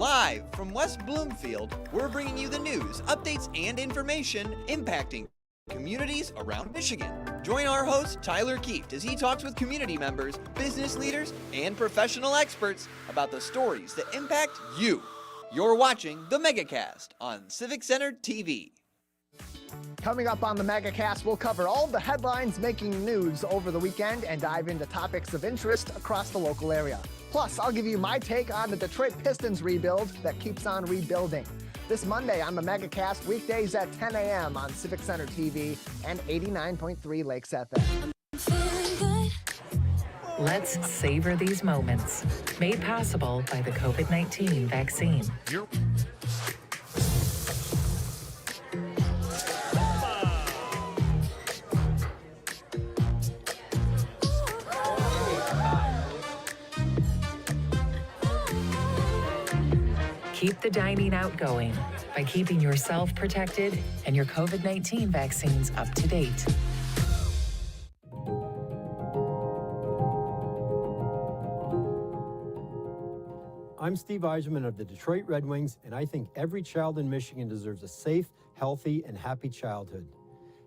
Live from West Bloomfield, we're bringing you the news, updates, and information impacting communities around Michigan. Join our host, Tyler Kieft, as he talks with community members, business leaders, and professional experts about the stories that impact you. You're watching the Megacast on Civic Center TV. Coming up on the Megacast, we'll cover all the headlines making news over the weekend and dive into topics of interest across the local area. Plus, I'll give you my take on the Detroit Pistons rebuild that keeps on rebuilding. This Monday on the Megacast, weekdays at 10 a.m. on Civic Center TV and 89.3 Lakes FM. Let's savor these moments. Made possible by the COVID-19 vaccine. Keep the dining out going by keeping yourself protected and your COVID-19 vaccines up to date. I'm Steve Eiserman of the Detroit Red Wings, and I think every child in Michigan deserves a safe, healthy, and happy childhood.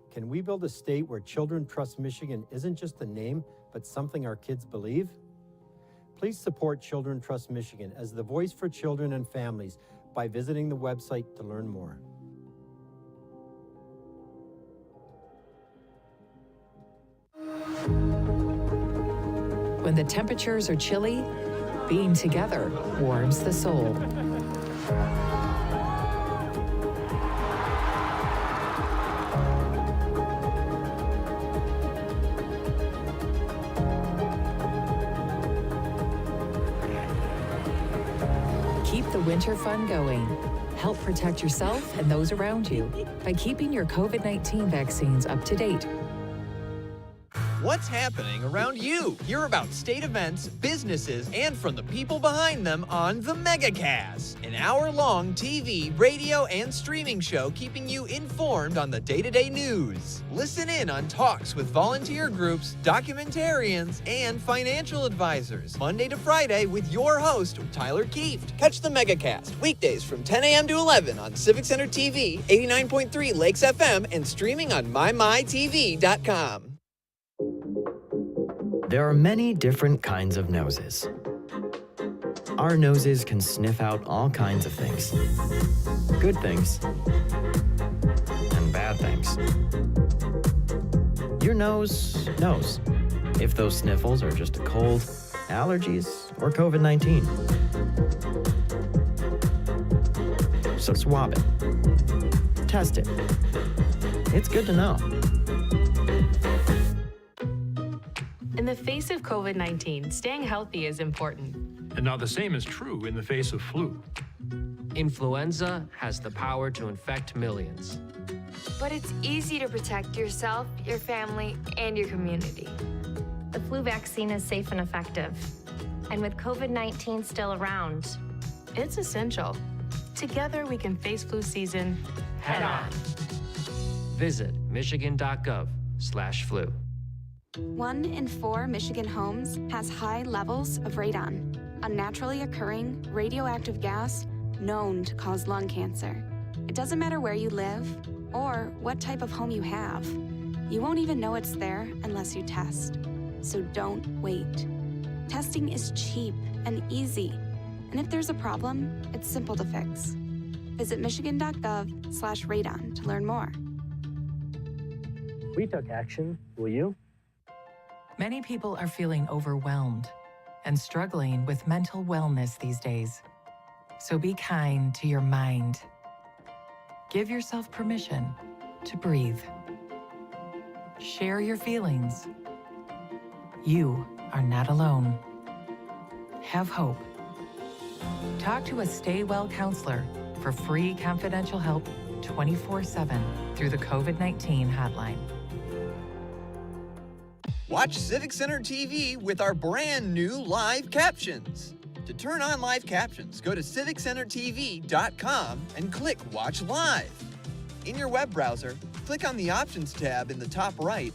Can we build a state where Children Trust Michigan isn't just a name, but something our kids believe? Please support Children Trust Michigan as the voice for children and families by visiting the website to learn more. When the temperatures are chilly, being together warms the soul. Keep the winter fun going. Help protect yourself and those around you by keeping your COVID-19 vaccines up to date. What's happening around you? Hear about state events, businesses, and from the people behind them on the Megacast, an hour-long TV, radio, and streaming show keeping you informed on the day-to-day news. Listen in on talks with volunteer groups, documentarians, and financial advisors, Monday to Friday with your host, Tyler Kieft. Catch the Megacast weekdays from 10 a.m. to 11 on Civic Center TV, 89.3 Lakes FM, and streaming on mymytv.com. There are many different kinds of noses. Our noses can sniff out all kinds of things. Good things and bad things. Your nose knows if those sniffles are just a cold, allergies, or COVID-19. So swab it. Test it. It's good to know. In the face of COVID-19, staying healthy is important. And now the same is true in the face of flu. Influenza has the power to infect millions. But it's easy to protect yourself, your family, and your community. The flu vaccine is safe and effective. And with COVID-19 still around, it's essential. Together we can face flu season head on. Visit michigan.gov/flu. 1 in 4 Michigan homes has high levels of radon, a naturally occurring radioactive gas known to cause lung cancer. It doesn't matter where you live or what type of home you have. You won't even know it's there unless you test. So don't wait. Testing is cheap and easy. And if there's a problem, it's simple to fix. Visit michigan.gov/radon to learn more. We took action. Will you? Many people are feeling overwhelmed and struggling with mental wellness these days. So be kind to your mind. Give yourself permission to breathe. Share your feelings. You are not alone. Have hope. Talk to a Stay Well counselor for free confidential help 24/7 through the COVID-19 hotline. Watch Civic Center TV with our brand new live captions. To turn on live captions, go to civiccentertv.com and click Watch Live. In your web browser, click on the Options tab in the top right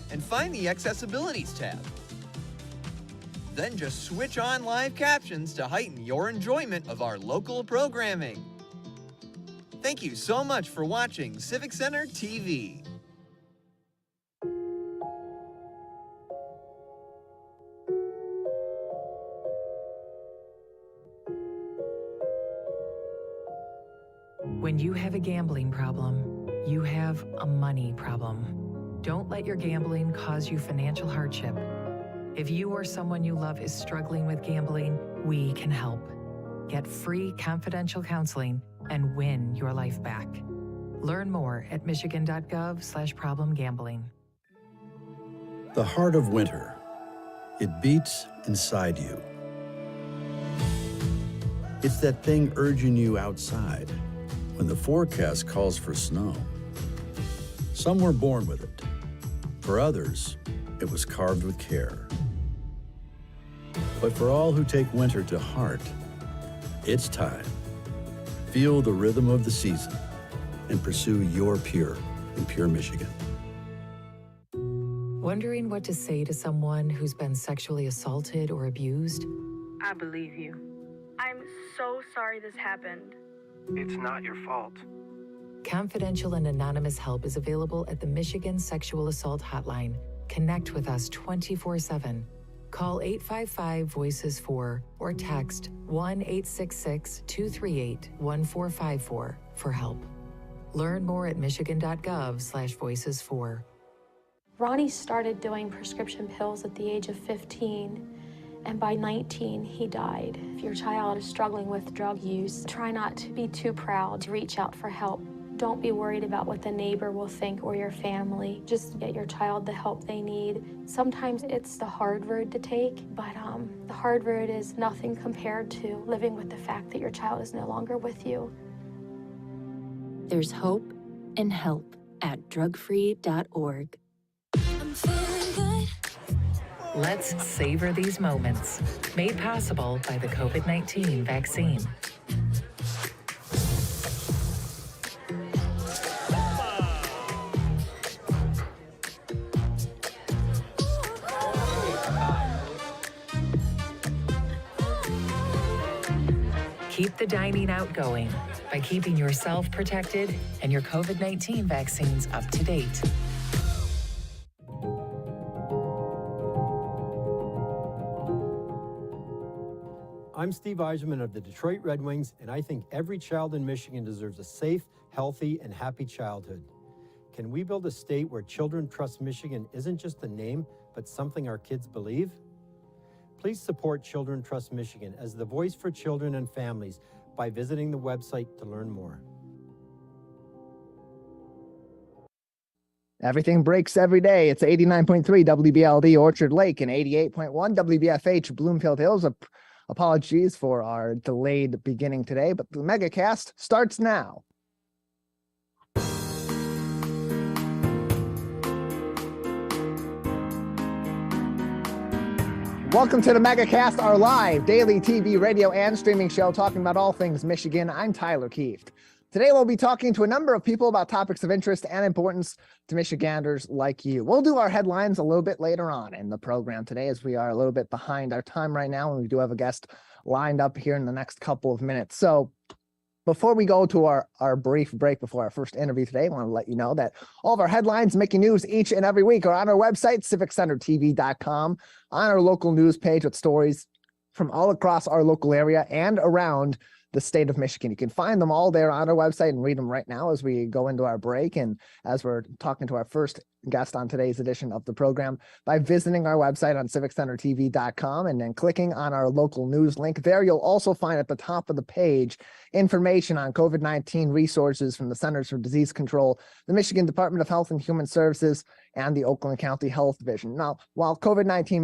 and find the Accessibilities tab. Then just switch on live captions to heighten your enjoyment of our local programming. Thank you so much for watching Civic Center TV. When you have a gambling problem, you have a money problem. Don't let your gambling cause you financial hardship. If you or someone you love is struggling with gambling, we can help. Get free confidential counseling and win your life back. Learn more at michigan.gov/problemgambling. The heart of winter. It beats inside you. It's that thing urging you outside when the forecast calls for snow. Some were born with it. For others, it was carved with care. But for all who take winter to heart, it's time. Feel the rhythm of the season and pursue your Pure in Pure, Michigan. Wondering what to say to someone who's been sexually assaulted or abused? I believe you. I'm so sorry this happened. It's not your fault. Confidential and anonymous help is available at the Michigan Sexual Assault Hotline. Connect with us 24/7. Call 855-VOICES-4 or text 1-866-238-1454 for help. Learn more at michigan.gov/voices4. Ronnie started doing prescription pills at the age of 15, and by 19, he died. If your child is struggling with drug use, try not to be too proud to reach out for help. Don't be worried about what the neighbor will think or your family. Just get your child the help they need. Sometimes it's the hard road to take, but the hard road is nothing compared to living with the fact that your child is no longer with you. There's hope and help at drugfree.org. Let's savor these moments. Made possible by the COVID-19 vaccine. Keep the dining out going by keeping yourself protected and your COVID-19 vaccines up to date. I'm Steve Eisenman of the Detroit Red Wings, and I think every child in Michigan deserves a safe, healthy, and happy childhood. Can we build a state where children trust Michigan isn't just a name, but something our kids believe? Please support Children Trust Michigan as the voice for children and families by visiting the website to learn more. Everything breaks every day. It's 89.3 WBLD Orchard Lake and 88.1 WBFH Bloomfield Hills. Apologies for our delayed beginning today, but the Megacast starts now. Welcome to the Megacast, our live daily TV, radio, and streaming show talking about all things Michigan. I'm Tyler Kieft. Today, we'll be talking to a number of people about topics of interest and importance to Michiganders like you. We'll do our headlines a little bit later on in the program today, as we are a little bit behind our time right now, and we do have a guest lined up here in the next couple of minutes. So before we go to our brief break before our first interview today, I want to let you know that all of our headlines making news each and every week are on our website, civiccentertv.com, on our local news page with stories from all across our local area and around the state of Michigan. You can find them all there on our website and read them right now as we go into our break and as we're talking to our first guest on today's edition of the program by visiting our website on civiccentertv.com and then clicking on our local news link. There you'll also find at the top of the page information on COVID-19 resources from the Centers for Disease Control, the Michigan Department of Health and Human Services, and the Oakland County Health Division. Now, while COVID-19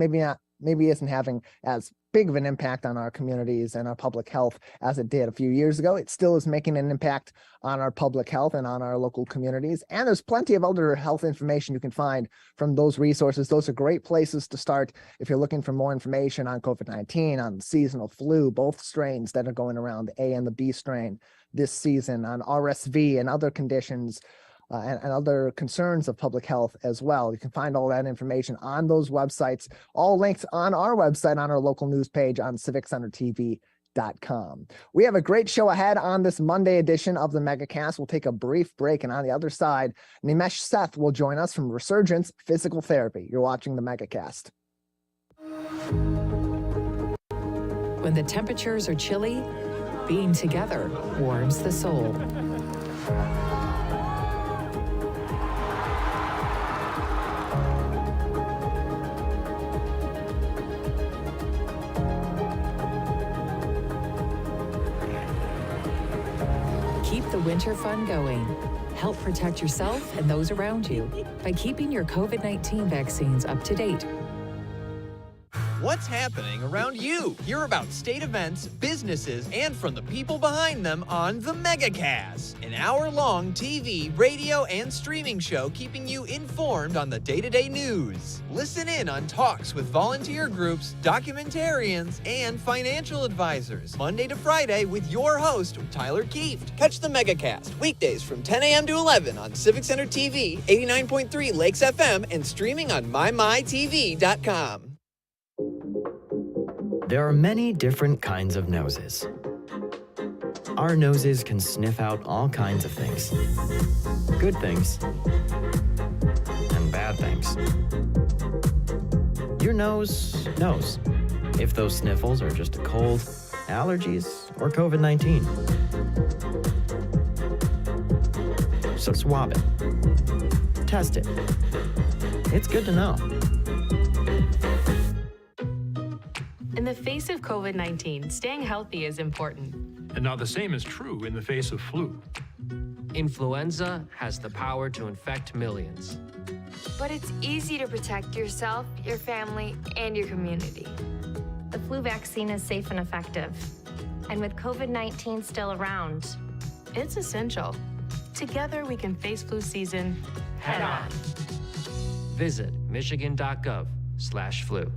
maybe isn't having as big of an impact on our communities and our public health as it did a few years ago, it still is making an impact on our public health and on our local communities. And there's plenty of other health information you can find from those resources. Those are great places to start if you're looking for more information on COVID-19, on seasonal flu, both strains that are going around, the A and the B strain this season, on RSV and other conditions, and other concerns of public health as well. You can find all that information on those websites, all linked on our website on our local news page on civiccentertv.com. We have a great show ahead on this Monday edition of the Megacast. We'll take a brief break, and on the other side, Nimesh Seth will join us from Rusurgence Physical Therapy. You're watching the Megacast. When the temperatures are chilly, being together warms the soul. Keep the winter fun going. Help protect yourself and those around you by keeping your COVID-19 vaccines up to date. What's happening around you? Hear about state events, businesses, and from the people behind them on the Megacast, an hour-long TV, radio, and streaming show keeping you informed on the day-to-day news. Listen in on talks with volunteer groups, documentarians, and financial advisors, Monday to Friday with your host, Tyler Kieft. Catch the Megacast weekdays from 10 a.m. to 11 on Civic Center TV, 89.3 Lakes FM, and streaming on mymytv.com. There are many different kinds of noses. Our noses can sniff out all kinds of things. Good things and bad things. Your nose knows if those sniffles are just a cold, allergies, or COVID-19. So swab it. Test it. It's good to know. In the face of COVID-19, staying healthy is important. And now the same is true in the face of flu. Influenza has the power to infect millions. But it's easy to protect yourself, your family, and your community. The flu vaccine is safe and effective. And with COVID-19 still around, it's essential. Together we can face flu season head on. Visit michigan.gov/flu.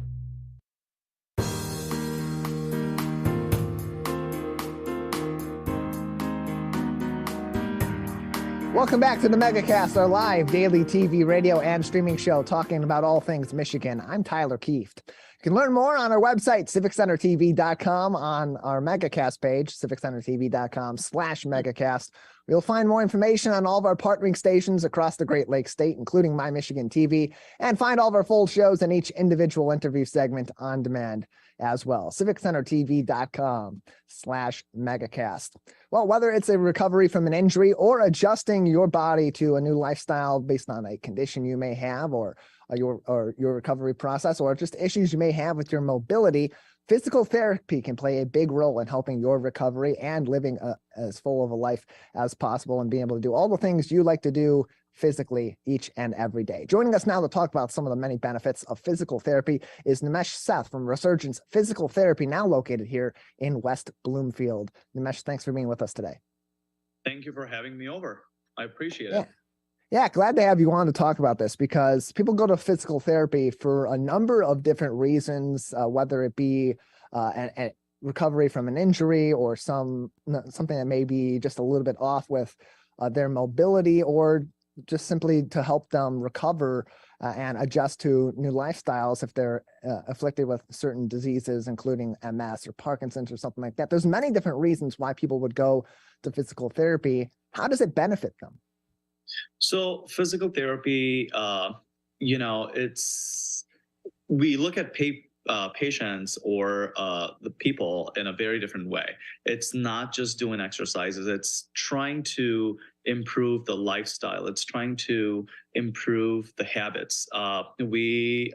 Welcome back to the Megacast, our live daily TV, radio, and streaming show talking about all things Michigan. I'm Tyler Kieft. You can learn more on our website, civiccentertv.com, on our Megacast page, civiccentertv.com/Megacast. You'll find more information on all of our partnering stations across the Great Lakes State, including My Michigan TV, and find all of our full shows and each individual interview segment on demand as well. civiccentertv.com/Megacast. Well, whether it's a recovery from an injury or adjusting your body to a new lifestyle based on a condition you may have, or your recovery process, or just issues you may have with your mobility, physical therapy can play a big role in helping your recovery and living as full of a life as possible and being able to do all the things you like to do physically each and every day. Joining us now to talk about some of the many benefits of physical therapy is Nimesh Seth from Rusurgence Physical Therapy, now located here in West Bloomfield. Nimesh, thanks for being with us today. Thank you for having me over. I appreciate it. Yeah, glad to have you on to talk about this, because people go to physical therapy for a number of different reasons, whether it be a recovery from an injury or something that may be just a little bit off with their mobility, or just simply to help them recover and adjust to new lifestyles if they're afflicted with certain diseases, including MS or Parkinson's or something like that. There's many different reasons why people would go to physical therapy. How does it benefit them? So physical therapy, we look at patients or the people in a very different way. It's not just doing exercises. It's trying to improve the lifestyle. It's trying to improve the habits. We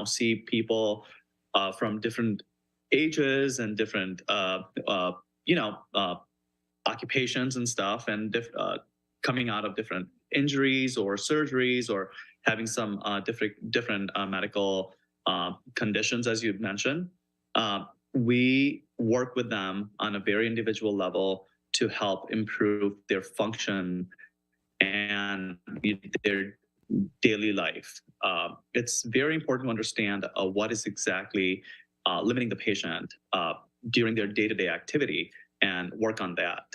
see people from different ages and different, occupations and stuff, and coming out of different injuries or surgeries, or having some different medical conditions, as you mentioned. We work with them on a very individual level to help improve their function and their daily life. It's very important to understand what is exactly limiting the patient during their day-to-day activity, and work on that.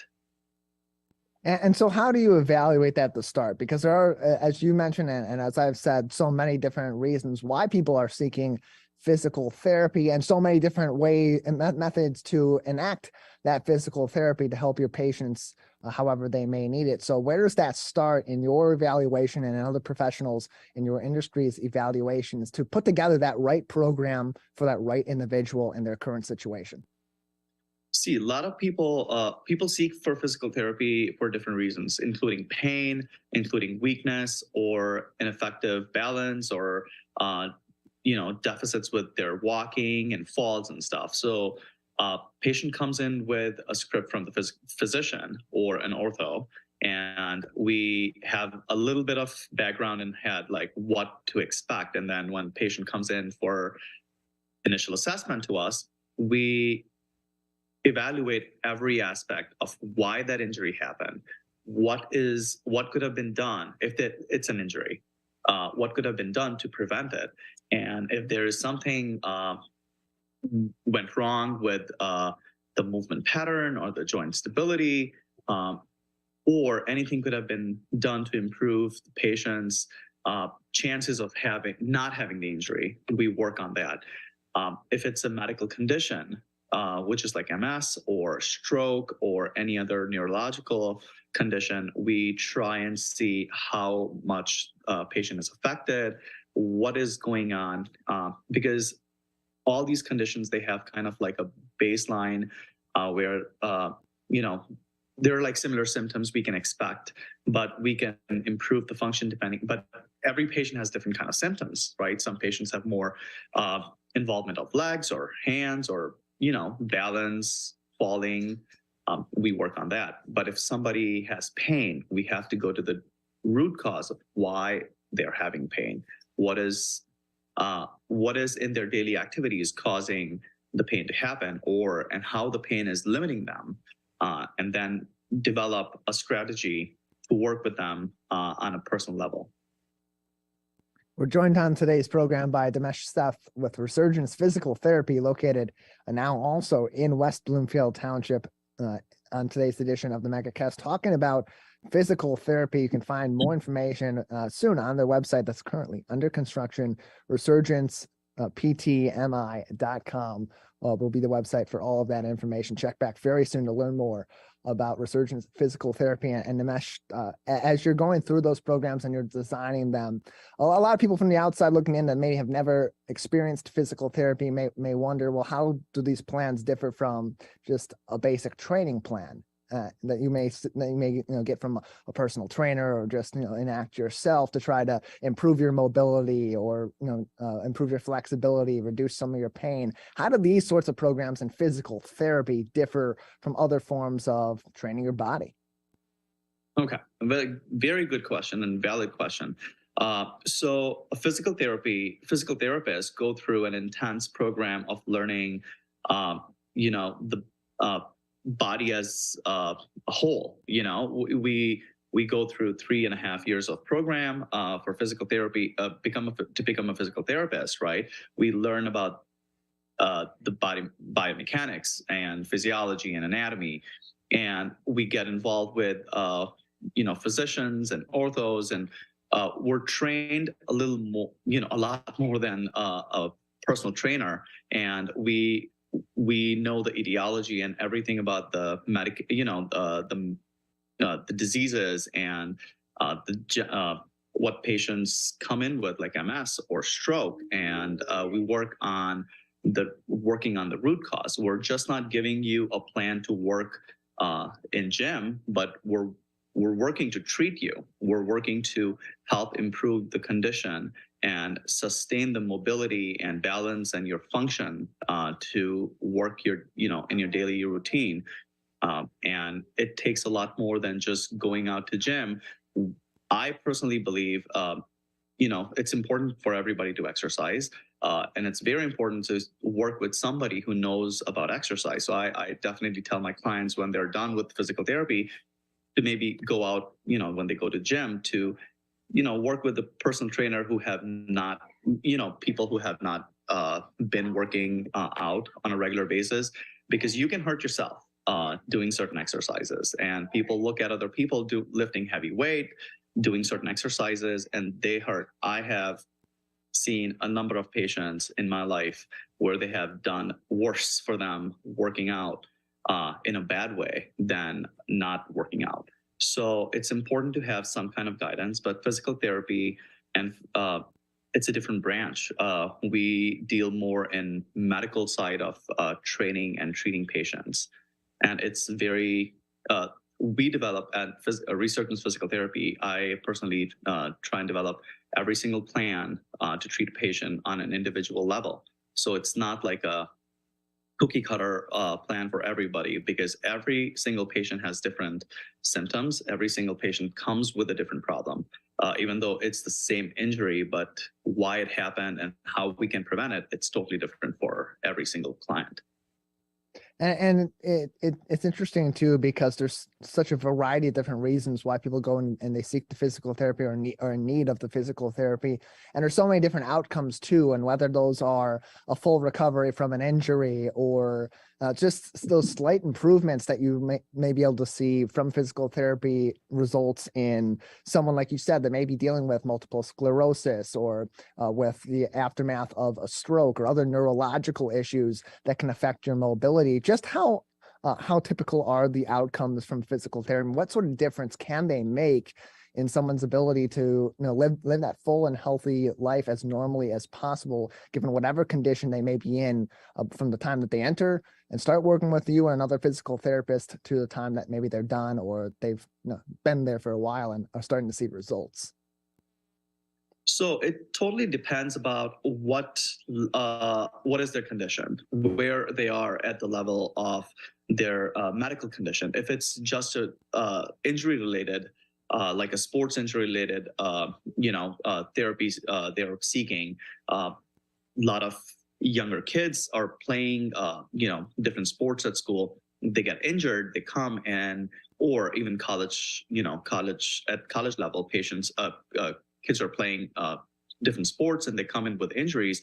And so how do you evaluate that at the start? Because there are, as you mentioned, and as I've said, so many different reasons why people are seeking physical therapy and so many different ways and methods to enact that physical therapy to help your patients however they may need it. So where does that start in your evaluation and in other professionals in your industry's evaluations to put together that right program for that right individual in their current situation? See, a lot of people seek for physical therapy for different reasons, including pain, including weakness, or ineffective balance, or deficits with their walking and falls and stuff. So patient comes in with a script from the physician or an ortho, and we have a little bit of background in head, like what to expect. And then when patient comes in for initial assessment to us, we evaluate every aspect of why that injury happened, what could have been done if it's an injury, what could have been done to prevent it, and if there is something went wrong with the movement pattern or the joint stability, or anything could have been done to improve the patient's chances of not having the injury, we work on that. If it's a medical condition, which is like MS or stroke or any other neurological condition, we try and see how much patient is affected, what is going on, because all these conditions, they have kind of like a baseline where, there are like similar symptoms we can expect, but we can improve the function depending, but every patient has different kind of symptoms, right? Some patients have more involvement of legs or hands or balance, falling, we work on that. But if somebody has pain, we have to go to the root cause of why they're having pain. What is in their daily activities causing the pain to happen, and how the pain is limiting them, and then develop a strategy to work with them on a personal level. We're joined on today's program by Nimesh Seth with Rusurgence Physical Therapy, located now also in West Bloomfield Township, on today's edition of the Megacast, talking about physical therapy. You can find more information soon on their website that's currently under construction, rusurgenceptmi.com. Will be the website for all of that information. Check back very soon to learn more about Rusurgence Physical Therapy. And Nimesh, as you're going through those programs and you're designing them, a lot of people from the outside looking in that maybe have never experienced physical therapy may wonder, well, how do these plans differ from just a basic training plan that you may get from a personal trainer, or just enact yourself to try to improve your mobility or improve your flexibility, reduce some of your pain? How do these sorts of programs in physical therapy differ from other forms of training your body? Okay, very, very good question and valid question. So a physical therapists go through an intense program of learning, the body as a whole. We go through 3.5 years of program for physical therapy to become a physical therapist, right? We learn about the body biomechanics and physiology and anatomy, and we get involved with physicians and orthos, and we're trained a little more, a lot more than a personal trainer, and we know the etiology and everything about the the diseases and what patients come in with, like MS or stroke, and we working on the root cause. We're just not giving you a plan to work in gym, but we're working to treat you. We're working to help improve the condition and sustain the mobility and balance and your function to work in your daily routine. And it takes a lot more than just going out to gym. I personally believe, it's important for everybody to exercise. And it's very important to work with somebody who knows about exercise. So I definitely tell my clients when they're done with physical therapy to maybe go out, when they go to gym, to work with a personal trainer who have not, people who have not been working out on a regular basis, because you can hurt yourself. doing certain exercises. And people look at other people lifting heavy weight, doing certain exercises, and they hurt. I have seen a number of patients in my life where they have done worse for them working out in a bad way than not working out. So it's important to have some kind of guidance, but physical therapy and it's a different branch. We deal more in medical side of training and treating patients. And it's very, we develop at Rusurgence Physical Therapy. I personally try and develop every single plan to treat a patient on an individual level. So it's not like a cookie cutter plan for everybody, because every single patient has different symptoms. Every single patient comes with a different problem, even though it's the same injury, but why it happened and how we can prevent it, it's totally different for every single client. And it's interesting too, because there's such a variety of different reasons why people go and they seek the physical therapy or are in need of the physical therapy. And there's so many different outcomes too. And whether those are a full recovery from an injury or just those slight improvements that you may be able to see from physical therapy results in someone, like you said, that may be dealing with multiple sclerosis or with the aftermath of a stroke or other neurological issues that can affect your mobility. Just how typical are the outcomes from physical therapy? What sort of difference can they make in someone's ability to live that full and healthy life as normally as possible, given whatever condition they may be in from the time that they enter and start working with you or another physical therapist to the time that maybe they're done or they've been there for a while and are starting to see results? So it totally depends about what is their condition, where they are at the level of their medical condition. If it's just a injury related, like a sports injury related, therapies they're seeking. A lot of younger kids are playing, different sports at school. They get injured, they come and, or even college level patients, kids are playing different sports and they come in with injuries.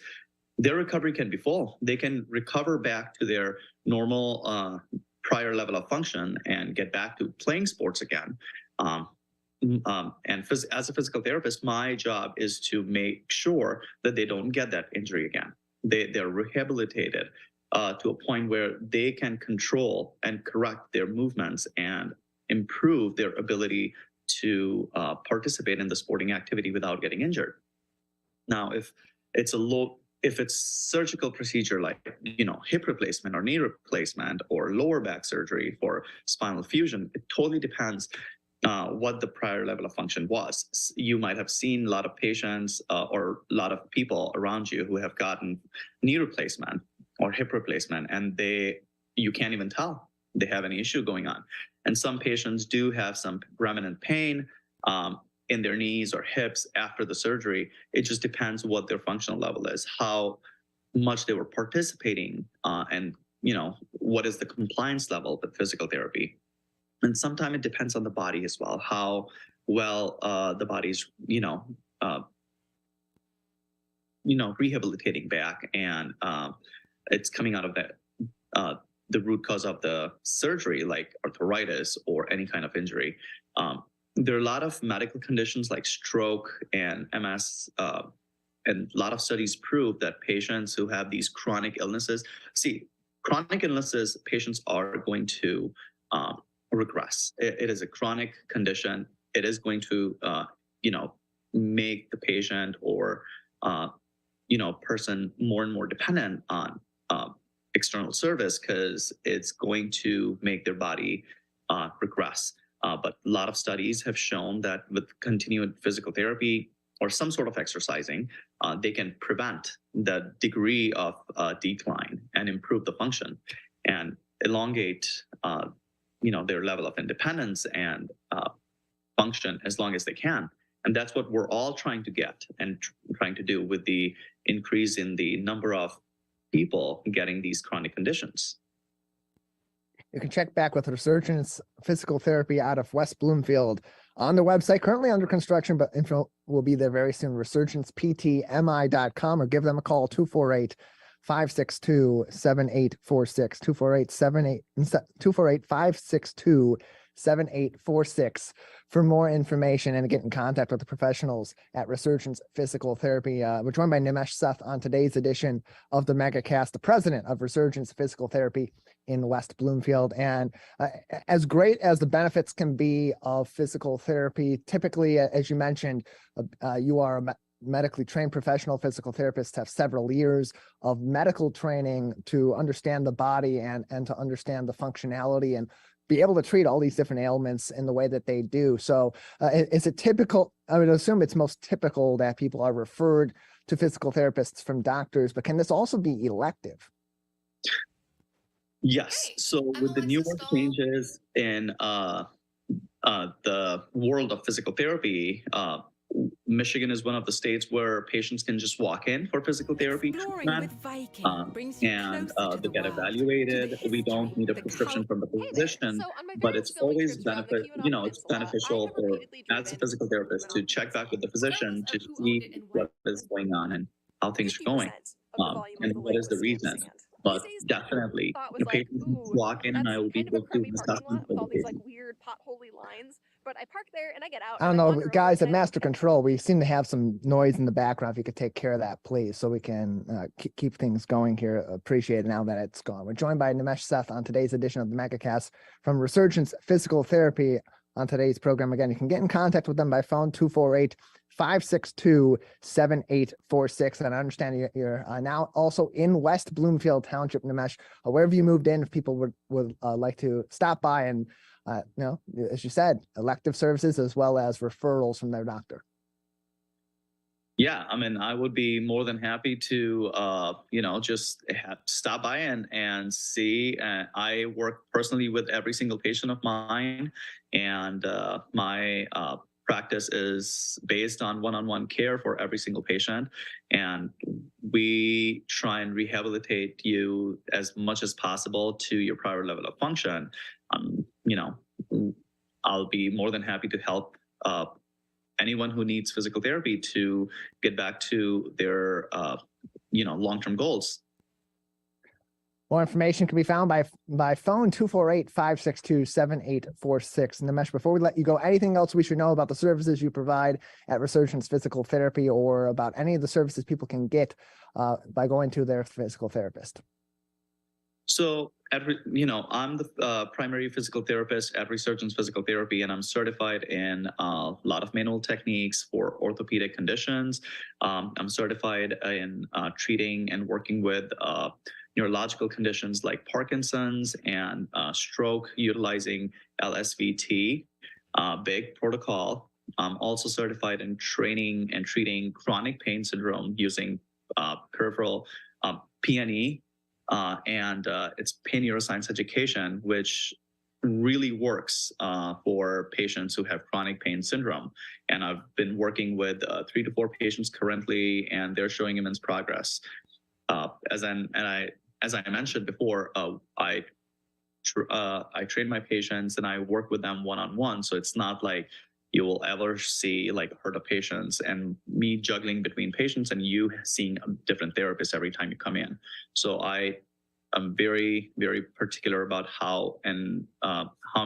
Their recovery can be full. They can recover back to their normal prior level of function and get back to playing sports again. As a physical therapist, my job is to make sure that they don't get that injury again. They're rehabilitated to a point where they can control and correct their movements and improve their ability to participate in the sporting activity without getting injured. Now, if it's surgical procedure like hip replacement or knee replacement or lower back surgery for spinal fusion, it totally depends what the prior level of function was. You might have seen a lot of patients or a lot of people around you who have gotten knee replacement or hip replacement, and you can't even tell they have any issue going on. And some patients do have some remnant pain in their knees or hips after the surgery. It just depends what their functional level is, how much they were participating, and what is the compliance level with physical therapy. And sometimes it depends on the body as well, how well the body's, rehabilitating back, and it's coming out of the root cause of the surgery, like arthritis or any kind of injury. There are a lot of medical conditions like stroke and MS, and a lot of studies prove that patients who have these chronic illnesses, chronic illnesses, patients are going to regress. It is a chronic condition. It is going to, make the patient or, person more and more dependent on external service, because it's going to make their body regress. But a lot of studies have shown that with continued physical therapy or some sort of exercising, they can prevent the degree of decline and improve the function and elongate their level of independence and function as long as they can. And that's what we're all trying to get and trying to do with the increase in the number of people getting these chronic conditions. You can check back with Rusurgence Physical Therapy out of West Bloomfield on their website, currently under construction, but info will be there very soon, rusurgenceptmi.com, or give them a call, 248-562-7846, 248-562-7846 for more information and to get in contact with the professionals at Rusurgence Physical Therapy. We're joined by Nimesh Seth on today's edition of the Megacast, the president of Rusurgence Physical Therapy in West Bloomfield. And as great as the benefits can be of physical therapy, typically, as you mentioned, you are a medically trained professional physical therapists, have several years of medical training to understand the body and to understand the functionality and be able to treat all these different ailments in the way that they do. So is it typical? I would assume it's most typical that people are referred to physical therapists from doctors, but can this also be elective? Yes. So with the newer changes in the world of physical therapy, Michigan is one of the states where patients can just walk in for physical therapy treatment, and they get evaluated. We don't need a prescription from the physician, but it's always it's beneficial for, as a physical therapist, to check back with the physician to see what is going on and how things are going, and what is the reason. But definitely, the patient can walk in, and I will be able to discuss with the patient. Weird potholey lines, but I park there and I get out. I don't know, guys at Master Control, we seem to have some noise in the background. If you could take care of that, please, so we can keep things going here. Appreciate it now that it's gone. We're joined by Nimesh Seth on today's edition of the Megacast from Rusurgence Physical Therapy. On today's program, again, you can get in contact with them by phone, 248-562-7846. And I understand you're now also in West Bloomfield Township, Nimesh. Wherever you moved in, if people would like to stop by and, as you said, elective services as well as referrals from their doctor. Yeah, I mean, I would be more than happy to, just stop by and see. I work personally with every single patient of mine, and my practice is based on one-on-one care for every single patient. And we try and rehabilitate you as much as possible to your prior level of function. I'll be more than happy to help anyone who needs physical therapy to get back to their, long-term goals. More information can be found by phone, 248-562-7846. Nimesh, before we let you go, anything else we should know about the services you provide at Rusurgence Physical Therapy, or about any of the services people can get by going to their physical therapist? So, I'm the primary physical therapist at Rusurgence Physical Therapy, and I'm certified in a lot of manual techniques for orthopedic conditions. I'm certified in treating and working with neurological conditions like Parkinson's and stroke, utilizing LSVT, big protocol. I'm also certified in training and treating chronic pain syndrome using peripheral PNE. And it's pain neuroscience education, which really works for patients who have chronic pain syndrome. And I've been working with 3 to 4 patients currently, and they're showing immense progress. As I mentioned before, I train my patients and I work with them one-on-one. So it's not like you will ever see like a herd of patients and me juggling between patients and you seeing a different therapist every time you come in. So I am very, very particular about how I'm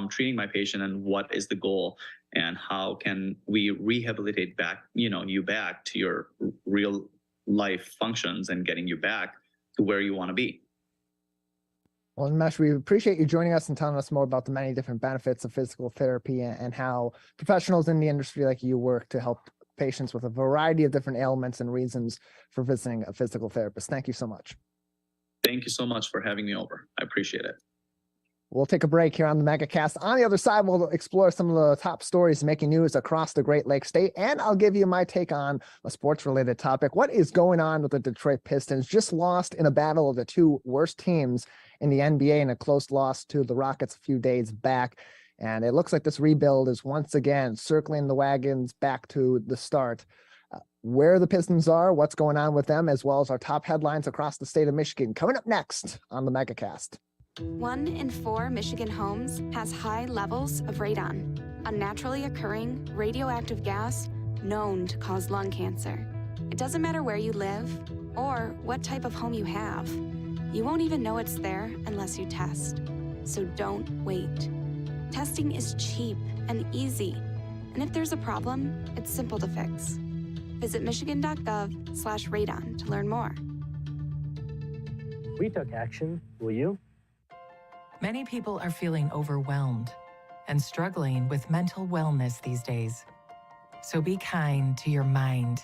treating my patient and what is the goal and how can we rehabilitate you back to your real life functions and getting you back to where you want to be. Well, Nimesh, we appreciate you joining us and telling us more about the many different benefits of physical therapy and how professionals in the industry like you work to help patients with a variety of different ailments and reasons for visiting a physical therapist. Thank you so much. Thank you so much for having me over. I appreciate it. We'll take a break here on the Megacast. On the other side, we'll explore some of the top stories making news across the Great Lakes state, and I'll give you my take on a sports-related topic. What is going on with the Detroit Pistons? Just lost in a battle of the two worst teams in the NBA in a close loss to the Rockets a few days back. And it looks like this rebuild is once again circling the wagons back to the start. Where the Pistons are, what's going on with them, as well as our top headlines across the state of Michigan. Coming up next on the Megacast. 1 in 4 Michigan homes has high levels of radon, a naturally occurring radioactive gas known to cause lung cancer. It doesn't matter where you live or what type of home you have. You won't even know it's there unless you test. So don't wait. Testing is cheap and easy. And if there's a problem, it's simple to fix. Visit michigan.gov/radon to learn more. We took action. Will you? Many people are feeling overwhelmed and struggling with mental wellness these days. So be kind to your mind.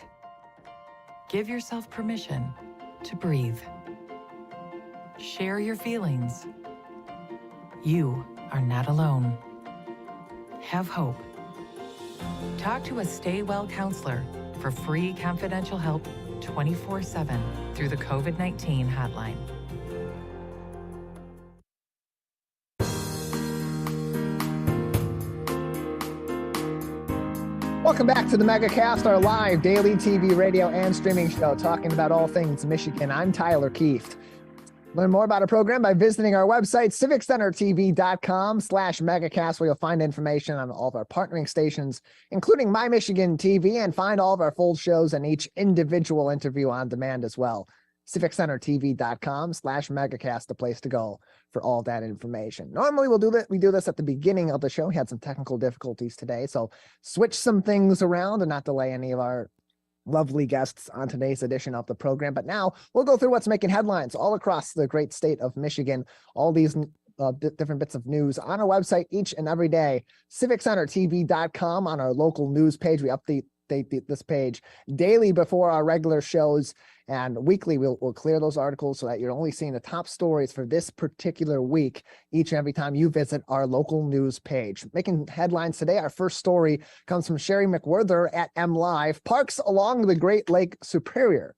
Give yourself permission to breathe. Share your feelings. You are not alone. Have hope. Talk to a Stay Well counselor for free confidential help 24/7 through the COVID-19 hotline. Welcome back to the Megacast, our live daily TV, radio, and streaming show talking about all things Michigan. I'm Tyler Kieft. Learn more about our program by visiting our website, civiccentertv.com/megacast, where you'll find information on all of our partnering stations, including My Michigan TV, and find all of our full shows and each individual interview on demand as well. civiccentertv.com/megacast, the place to go for all that information. Normally we do this at the beginning of the show. We had some technical difficulties today, so switch some things around and not delay any of our lovely guests on today's edition of the program. But now we'll go through what's making headlines all across the great state of Michigan, all these different bits of news on our website each and every day, civiccentertv.com. On our local news page, we update this page daily before our regular shows, and weekly we'll clear those articles so that you're only seeing the top stories for this particular week each and every time you visit our local news page. Making headlines today, our first story comes from Sherry McWhirter at MLive. Parks along the Great Lake Superior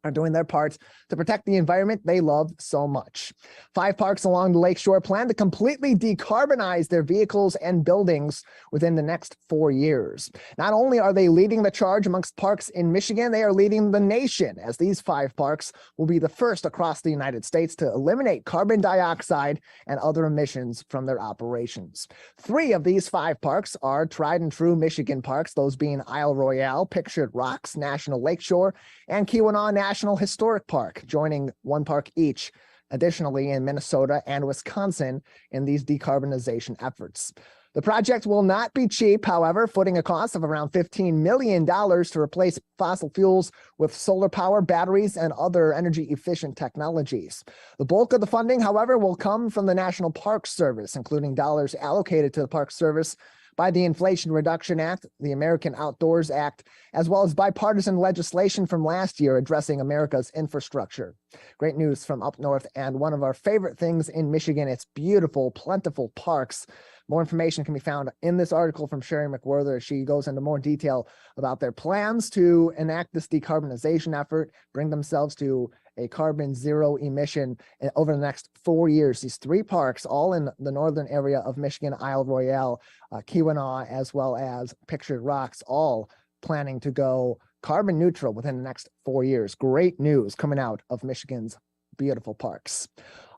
are doing their part to protect the environment they love so much. 5 parks along the lakeshore plan to completely decarbonize their vehicles and buildings within the next 4 years. Not only are they leading the charge amongst parks in Michigan, they are leading the nation, as these 5 parks will be the first across the United States to eliminate carbon dioxide and other emissions from their operations. 3 of these 5 parks are tried and true Michigan parks, those being Isle Royale, Pictured Rocks National Lakeshore, and Keweenaw National Historic Park, joining 1 park each, additionally in Minnesota and Wisconsin in these decarbonization efforts. The project will not be cheap, however, footing a cost of around $15 million to replace fossil fuels with solar power, batteries, and other energy-efficient technologies. The bulk of the funding, however, will come from the National Park Service, including dollars allocated to the Park Service by the Inflation Reduction Act, the American Outdoors Act, as well as bipartisan legislation from last year addressing America's infrastructure. Great news from up north, and one of our favorite things in Michigan, its beautiful, plentiful parks. More information can be found in this article from Sherry McWhirter. She goes into more detail about their plans to enact this decarbonization effort, bring themselves to a carbon zero emission over the next 4 years. These 3 parks, all in the northern area of Michigan, Isle Royale, Keweenaw, as well as Pictured Rocks, all planning to go carbon neutral within the next 4 years. Great news coming out of Michigan's beautiful parks.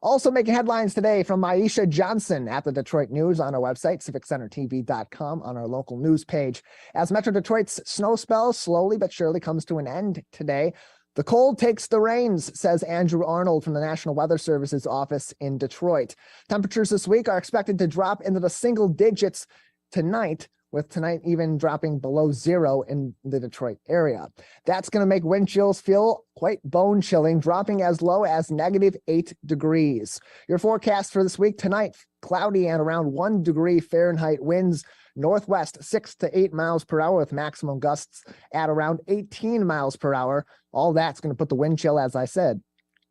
Also making headlines today from Aisha Johnson at the Detroit News on our website, civiccentertv.com, on our local news page. As Metro Detroit's snow spell slowly but surely comes to an end today, the cold takes the reins, says Andrew Arnold from the National Weather Service's office in Detroit. Temperatures this week are expected to drop into the single digits tonight, with tonight even dropping below 0 in the Detroit area. That's going to make wind chills feel quite bone chilling, dropping as low as -8 degrees. Your forecast for this week: tonight, cloudy and around 1 degree Fahrenheit, winds northwest 6 to 8 miles per hour with maximum gusts at around 18 miles per hour. All that's going to put the wind chill, as I said,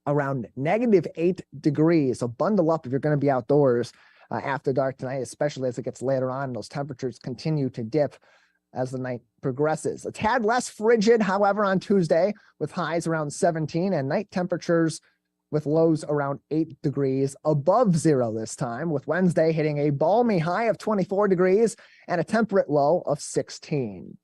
around -8 degrees. So bundle up if you're going to be outdoors after dark tonight, especially as it gets later on. Those temperatures continue to dip as the night progresses. A tad less frigid, however, on Tuesday, with highs around 17 and night temperatures with lows around 8 degrees above 0 this time, with Wednesday hitting a balmy high of 24 degrees and a temperate low of 16.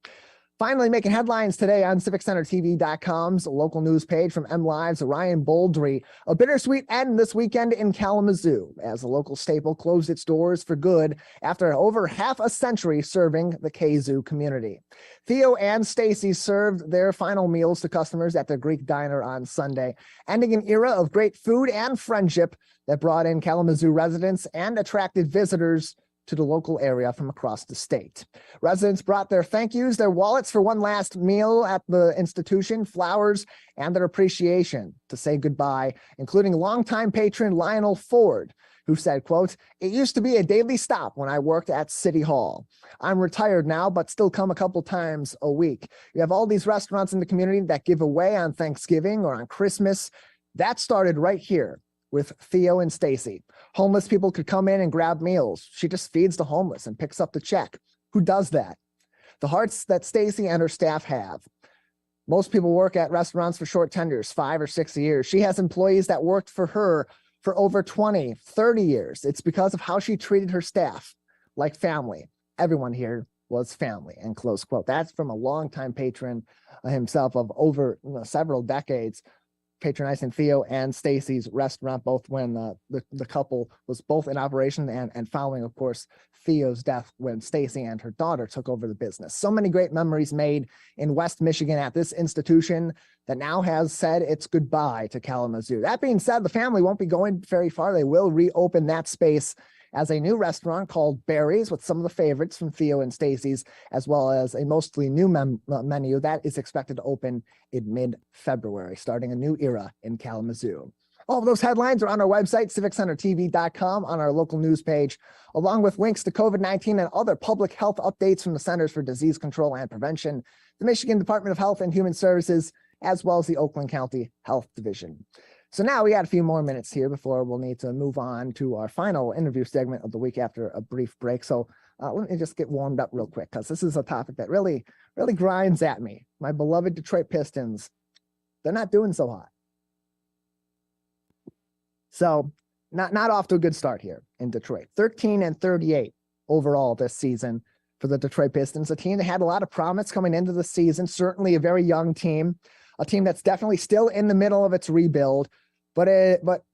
Finally, making headlines today on CivicCenterTV.com's local news page from MLive's Ryan Boldry. A bittersweet end this weekend in Kalamazoo as the local staple closed its doors for good after over half a century serving the Kazoo community. Theo and Stacy served their final meals to customers at the Greek Diner on Sunday, ending an era of great food and friendship that brought in Kalamazoo residents and attracted visitors to the local area from across the state. Residents brought their thank yous, their wallets for one last meal at the institution, flowers, and their appreciation to say goodbye, including longtime patron Lionel Ford, who said, quote, "It used to be a daily stop when I worked at City Hall. I'm retired now, but still come a couple times a week. You have all these restaurants in the community that give away on Thanksgiving or on Christmas. That started right here with Theo and Stacy. Homeless people could come in and grab meals. She just feeds the homeless and picks up the check. Who does that? The hearts that Stacy and her staff have. Most people work at restaurants for short tenures, 5 or 6 years. She has employees that worked for her for over 20, 30 years. It's because of how she treated her staff like family. Everyone here was family," and close quote. That's from a longtime patron himself of over several decades, patronizing Theo and Stacy's restaurant, both when the couple was both in operation and following, of course, Theo's death when Stacy and her daughter took over the business. So many great memories made in West Michigan at this institution that now has said its goodbye to Kalamazoo. That being said, the family won't be going very far. They will reopen that space as a new restaurant called Barry's with some of the favorites from Theo and Stacy's, as well as a mostly new menu that is expected to open in mid-February, starting a new era in Kalamazoo. All of those headlines are on our website, CivicCenterTV.com, on our local news page, along with links to COVID-19 and other public health updates from the Centers for Disease Control and Prevention, the Michigan Department of Health and Human Services, as well as the Oakland County Health Division. So now we got a few more minutes here before we'll need to move on to our final interview segment of the week after a brief break. So let me just get warmed up real quick, because this is a topic that really grinds at me. My beloved Detroit Pistons, they're not doing so hot. So not off to a good start here in Detroit. 13-38 overall this season for the Detroit Pistons, a team that had a lot of promise coming into the season, certainly a very young team, a team that's definitely still in the middle of its rebuild, but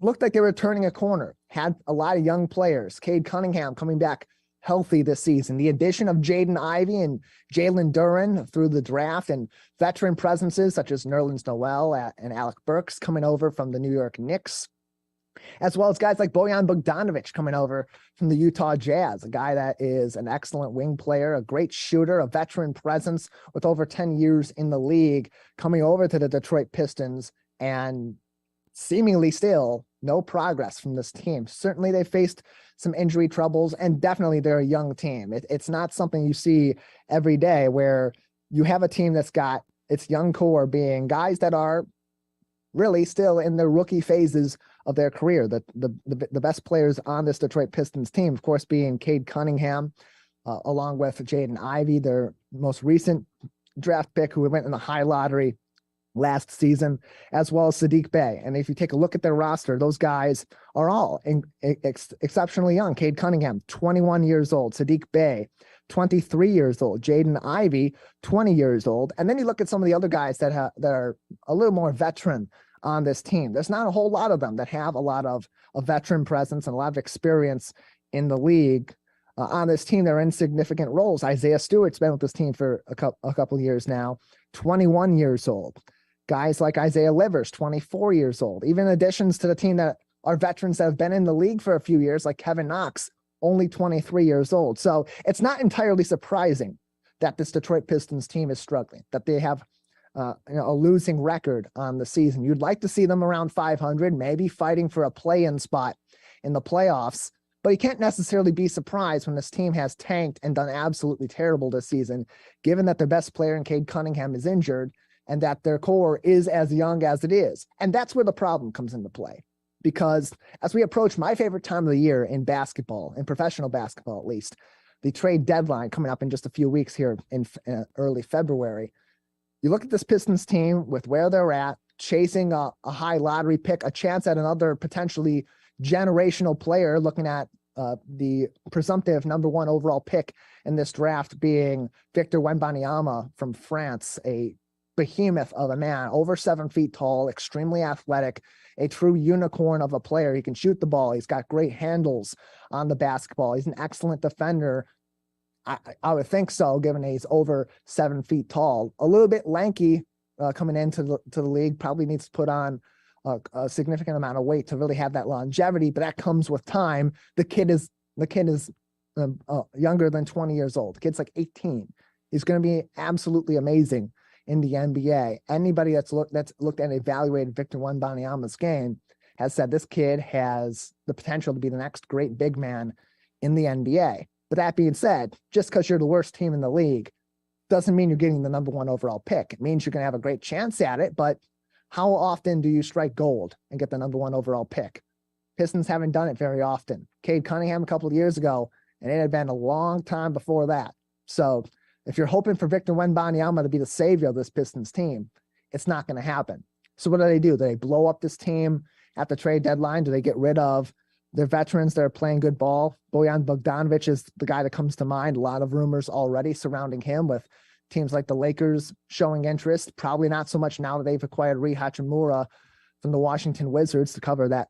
looked like they were turning a corner, had a lot of young players. Cade Cunningham coming back healthy this season. The addition of Jaden Ivey and Jalen Duren through the draft, and veteran presences such as Nerlens Noel and Alec Burks coming over from the New York Knicks, as well as guys like Bojan Bogdanovic coming over from the Utah Jazz, a guy that is an excellent wing player, a great shooter, a veteran presence with over 10 years in the league, coming over to the Detroit Pistons, and seemingly still no progress from this team. Certainly they faced some injury troubles, and definitely they're a young team. It's not something you see every day where you have a team that's got its young core being guys that are really still in their rookie phases of their career. The best players on this Detroit Pistons team, of course, being Cade Cunningham, along with Jaden Ivey, their most recent draft pick who went in the high lottery last season, as well as Saddiq Bey. And if you take a look at their roster, those guys are all exceptionally young. Cade Cunningham, 21 years old. Saddiq Bey, 23 years old. Jaden Ivey, 20 years old. And then you look at some of the other guys that are a little more veteran on this team. There's not a whole lot of them that have a lot of a veteran presence and a lot of experience in the league. On this team, they're in significant roles. Isaiah Stewart's been with this team for a couple of years now, 21 years old. Guys like Isaiah Livers, 24 years old. Even additions to the team that are veterans that have been in the league for a few years, like Kevin Knox, only 23 years old. So it's not entirely surprising that this Detroit Pistons team is struggling, that they have a losing record on the season. You'd like to see them around 500, maybe fighting for a play-in spot in the playoffs, but you can't necessarily be surprised when this team has tanked and done absolutely terrible this season, given that their best player in Cade Cunningham is injured and that their core is as young as it is. And that's where the problem comes into play, because as we approach my favorite time of the year in basketball, in professional basketball at least, the trade deadline coming up in just a few weeks here in early February, you look at this Pistons team with where they're at, chasing a high lottery pick, a chance at another potentially generational player, looking at the presumptive number 1 overall pick in this draft being Victor Wembanyama from France, a behemoth of a man, over 7 feet tall, extremely athletic, a true unicorn of a player. He can shoot the ball. He's got great handles on the basketball. He's an excellent defender. I would think so, given he's over 7 feet tall. A little bit lanky coming into the league. Probably needs to put on a significant amount of weight to really have that longevity, but that comes with time. The kid is younger than 20 years old. The kid's like 18. He's going to be absolutely amazing in the NBA. Anybody that's looked and evaluated Victor Wembanyama's game has said this kid has the potential to be the next great big man in the NBA. But that being said, just because you're the worst team in the league doesn't mean you're getting the number 1 overall pick. It means you're going to have a great chance at it, but how often do you strike gold and get the number 1 overall pick? Pistons haven't done it very often. Cade Cunningham a couple of years ago, and it had been a long time before that. So if you're hoping for Victor Wembanyama to be the savior of this Pistons team, it's not going to happen. So what do? Do they blow up this team at the trade deadline? Do they get rid of their veterans that are playing good ball? Bojan Bogdanovic is the guy that comes to mind. A lot of rumors already surrounding him, with teams like the Lakers showing interest. Probably not so much now that they've acquired Rui Hachimura from the Washington Wizards to cover that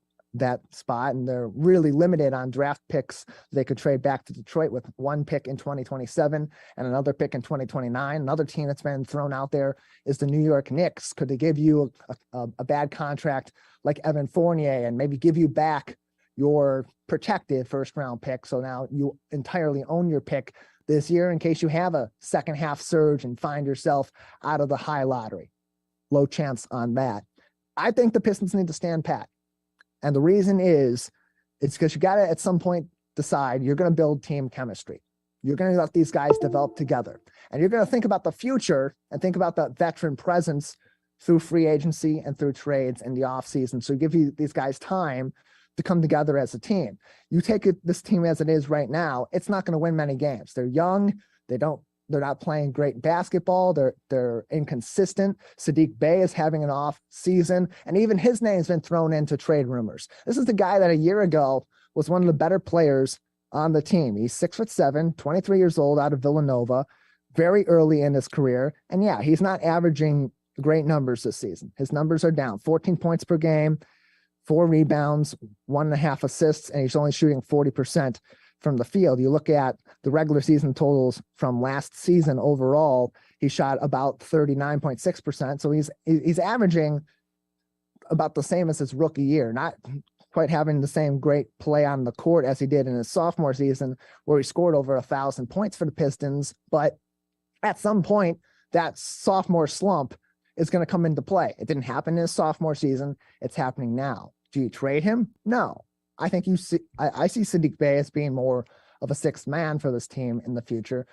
spot, and they're really limited on draft picks they could trade back to Detroit, with 1 pick in 2027 and another pick in 2029. Another team that's been thrown out there is the New York Knicks. Could they give you a bad contract like Evan Fournier and maybe give you back your protected first-round pick, so now you entirely own your pick this year in case you have a second half surge and find yourself out of the high lottery? Low chance on that. I think the Pistons need to stand pat. And the reason is, it's because you got to at some point decide you're going to build team chemistry. You're going to let these guys develop together. And you're going to think about the future and think about the veteran presence through free agency and through trades in the offseason. So give these guys time to come together as a team. You take this team as it is right now, it's not going to win many games. They're young. They're not playing great basketball. They're inconsistent. Saddiq Bey is having an off season, and even his name's been thrown into trade rumors. This is the guy that a year ago was one of the better players on the team. He's 6'7", 23 years old, out of Villanova, very early in his career. And yeah, he's not averaging great numbers this season. His numbers are down: 14 points per game, 4 rebounds, 1.5 assists, and he's only shooting 40% from the field. You look at the regular season totals from last season overall, he shot about 39.6%. So he's averaging about the same as his rookie year, not quite having the same great play on the court as he did in his sophomore season, where he scored over 1,000 points for the Pistons. But at some point, that sophomore slump is going to come into play. It didn't happen in his sophomore season. It's happening now. Do you trade him? No. I think I see Saddiq Bey as being more of a sixth man for this team in the future,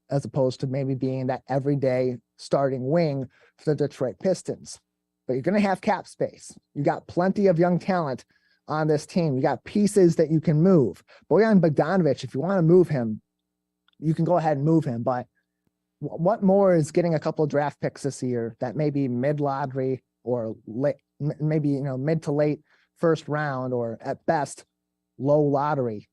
as opposed to maybe being that everyday starting wing for the Detroit Pistons. But you're going to have cap space. You got plenty of young talent on this team. You got pieces that you can move. Bojan Bogdanovic, if you want to move him, you can go ahead and move him. But what more is getting a couple of draft picks this year that may be mid-lottery or late, maybe mid to late first round, or at best low lottery?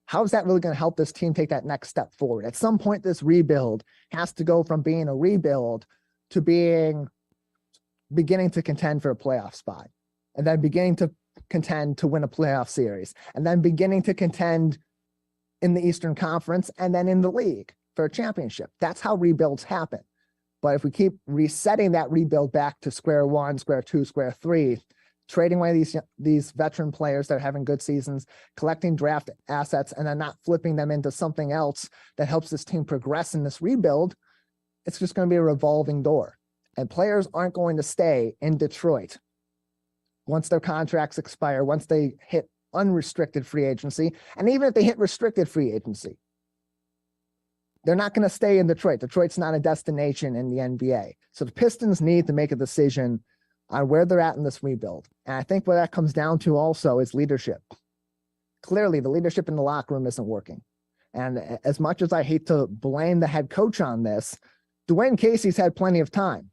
How is that really going to help this team take that next step forward? At some point, this rebuild has to go from being a rebuild to beginning to contend for a playoff spot, and then beginning to contend to win a playoff series, and then beginning to contend in the Eastern Conference and then in the league for a championship. That's how rebuilds happen. But if we keep resetting that rebuild back to square one, square two, square three, trading away these veteran players that are having good seasons, collecting draft assets, and then not flipping them into something else that helps this team progress in this rebuild, it's just going to be a revolving door. And players aren't going to stay in Detroit once their contracts expire, once they hit unrestricted free agency. And even if they hit restricted free agency, they're not going to stay in Detroit. Detroit's not a destination in the NBA. So the Pistons need to make a decision on where they're at in this rebuild. And I think what that comes down to also is leadership. Clearly, the leadership in the locker room isn't working. And as much as I hate to blame the head coach on this, Dwayne Casey's had plenty of time.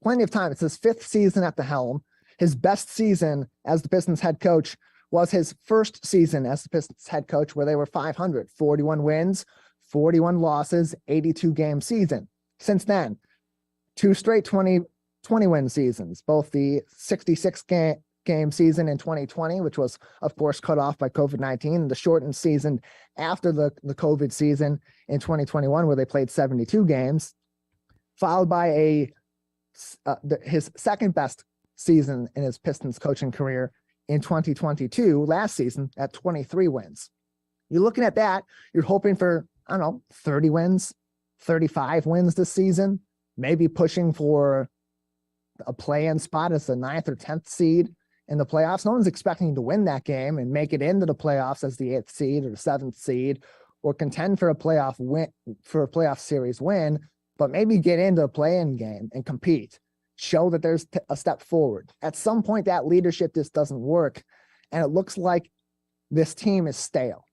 Plenty of time. It's his 5th season at the helm. His best season as the Pistons head coach was his first season as the Pistons head coach, where they were 500, 41 wins, 41 losses, 82-game season. Since then, 2 straight 20-win seasons, both the 66-game season in 2020, which was, of course, cut off by COVID-19, and the shortened season after the COVID season in 2021, where they played 72 games, followed by his second best season in his Pistons coaching career in 2022, last season, at 23 wins. You're looking at that, you're hoping for, 30 wins, 35 wins this season, maybe pushing for a play-in spot as the 9th or 10th seed in the playoffs. No one's expecting to win that game and make it into the playoffs as the 8th seed or the 7th seed, or contend for a playoff series win, but maybe get into a play-in game and compete. Show that there's a step forward. At some point, that leadership just doesn't work, and it looks like this team is stale.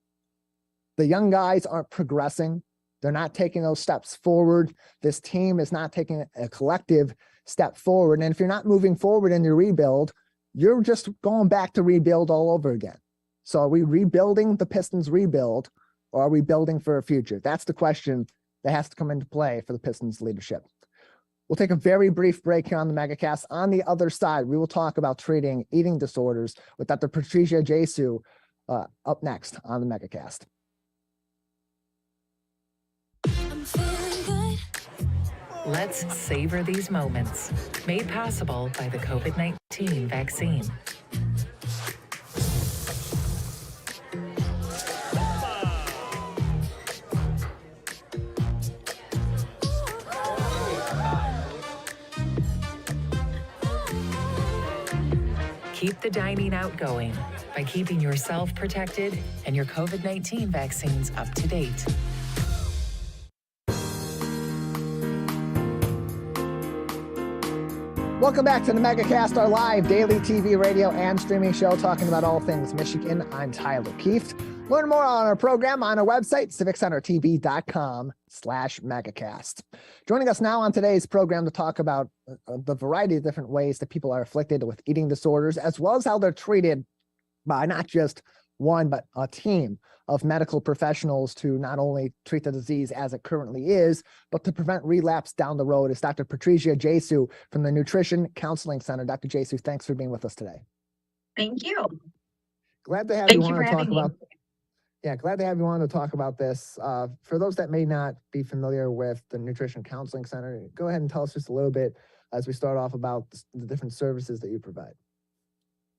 The young guys aren't progressing. They're not taking those steps forward. This team is not taking a collective step forward. And if you're not moving forward in your rebuild, you're just going back to rebuild all over again. So are we rebuilding the Pistons rebuild, or are we building for a future? That's the question that has to come into play for the Pistons leadership. We'll take a very brief break here on the Megacast. On the other side, we will talk about treating eating disorders with Dr. Patricia Jesu up next on the Megacast. Let's savor these moments, made possible by the COVID-19 vaccine. Keep the dining out going by keeping yourself protected and your COVID-19 vaccines up to date. Welcome back to the Megacast, our live daily TV, radio, and streaming show talking about all things Michigan. I'm Tyler Kieft. Learn more on our program on our website, civiccentertv.com/Megacast. Joining us now on today's program to talk about the variety of different ways that people are afflicted with eating disorders, as well as how they're treated by not just one, but a team of medical professionals to not only treat the disease as it currently is, but to prevent relapse down the road, is Dr. Patricia Jesu from the Nutrition Counseling Center. Dr. Jesu, thanks for being with us today. Thank you. Glad to have you on to talk about. Yeah, glad to have you on to talk about this. For those that may not be familiar with the Nutrition Counseling Center, go ahead and tell us just a little bit as we start off about the different services that you provide.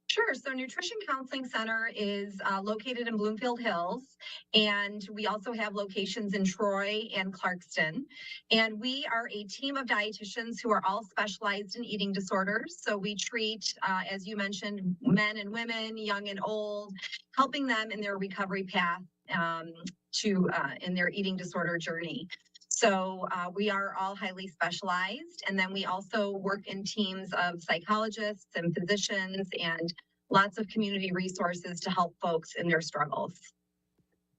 Sure. So Nutrition Counseling Center is located in Bloomfield Hills, and we also have locations in Troy and Clarkston. And we are a team of dietitians who are all specialized in eating disorders. So we treat, as you mentioned, men and women, young and old, helping them in their recovery path in their eating disorder journey. So we are all highly specialized. And then we also work in teams of psychologists and physicians and lots of community resources to help folks in their struggles.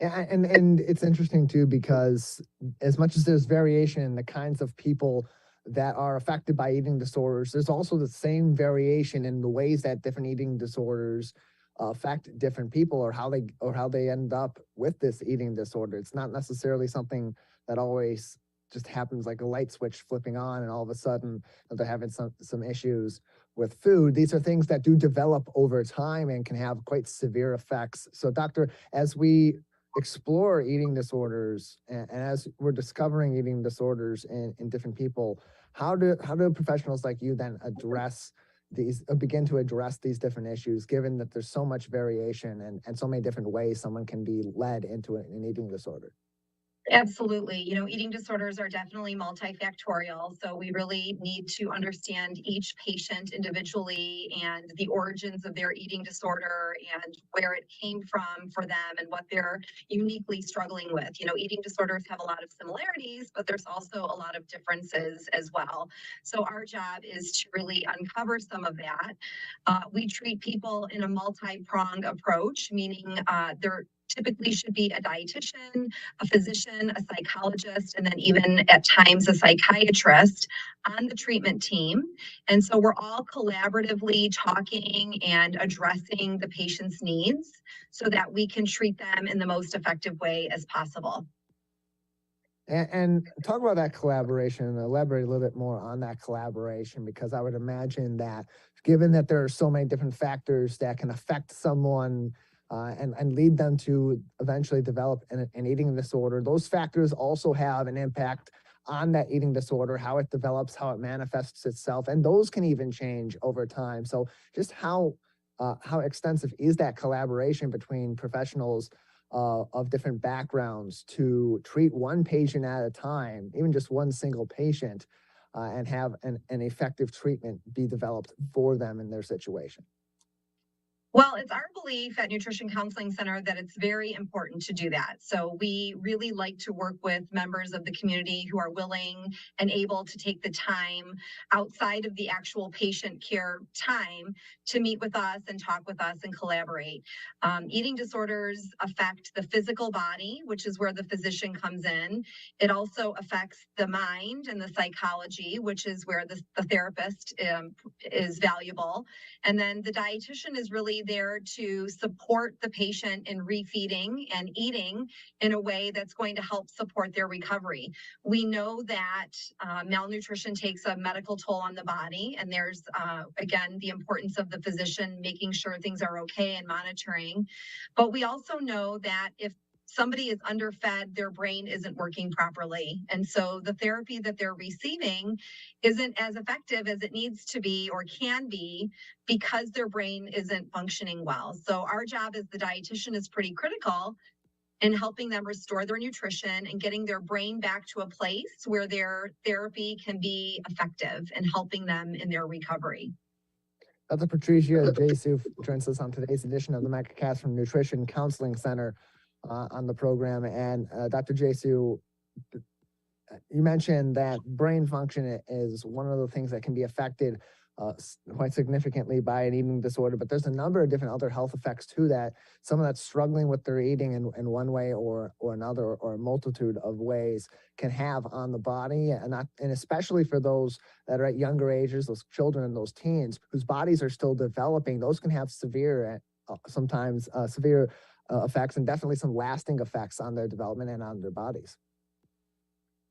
Yeah, and it's interesting too, because as much as there's variation in the kinds of people that are affected by eating disorders, there's also the same variation in the ways that different eating disorders affect different people, or how they end up with this eating disorder. It's not necessarily something that always just happens like a light switch flipping on and all of a sudden they're having some issues with food. These are things that do develop over time and can have quite severe effects. So doctor, as we explore eating disorders and as we're discovering eating disorders in different people, how do professionals like you then begin to address these different issues, given that there's so much variation and so many different ways someone can be led into an eating disorder? Absolutely. Eating disorders are definitely multifactorial. So we really need to understand each patient individually and the origins of their eating disorder and where it came from for them and what they're uniquely struggling with. Eating disorders have a lot of similarities, but there's also a lot of differences as well. So our job is to really uncover some of that. We treat people in a multi-pronged approach, meaning typically should be a dietitian, a physician, a psychologist, and then even at times a psychiatrist on the treatment team. And so we're all collaboratively talking and addressing the patient's needs so that we can treat them in the most effective way as possible. And talk about that collaboration and elaborate a little bit more on that collaboration, because I would imagine that given that there are so many different factors that can affect someone and lead them to eventually develop an eating disorder, those factors also have an impact on that eating disorder, how it develops, how it manifests itself, and those can even change over time. So just how extensive is that collaboration between professionals of different backgrounds to treat one patient at a time, even just one single patient, and have an effective treatment be developed for them in their situation? Well, it's our belief at Nutrition Counseling Center that it's very important to do that. So we really like to work with members of the community who are willing and able to take the time outside of the actual patient care time to meet with us and talk with us and collaborate. Eating disorders affect the physical body, which is where the physician comes in. It also affects the mind and the psychology, which is where the therapist is valuable. And then the dietitian is really there to support the patient in refeeding and eating in a way that's going to help support their recovery. We know that malnutrition takes a medical toll on the body, and there's, again, the importance of the physician making sure things are okay and monitoring. But we also know that if somebody is underfed, their brain isn't working properly. And so the therapy that they're receiving isn't as effective as it needs to be or can be because their brain isn't functioning well. So our job as the dietitian is pretty critical in helping them restore their nutrition and getting their brain back to a place where their therapy can be effective and helping them in their recovery. Dr. Patricia Jesu joins us on today's edition of the Megacast from Nutrition Counseling Center on the program. And Dr. Jesu, you mentioned that brain function is one of the things that can be affected quite significantly by an eating disorder, but there's a number of different other health effects too that someone that's struggling with their eating in one way or another, or a multitude of ways, can have on the body, and especially for those that are at younger ages, those children and those teens whose bodies are still developing. Those can have severe, sometimes severe effects, and definitely some lasting effects on their development and on their bodies.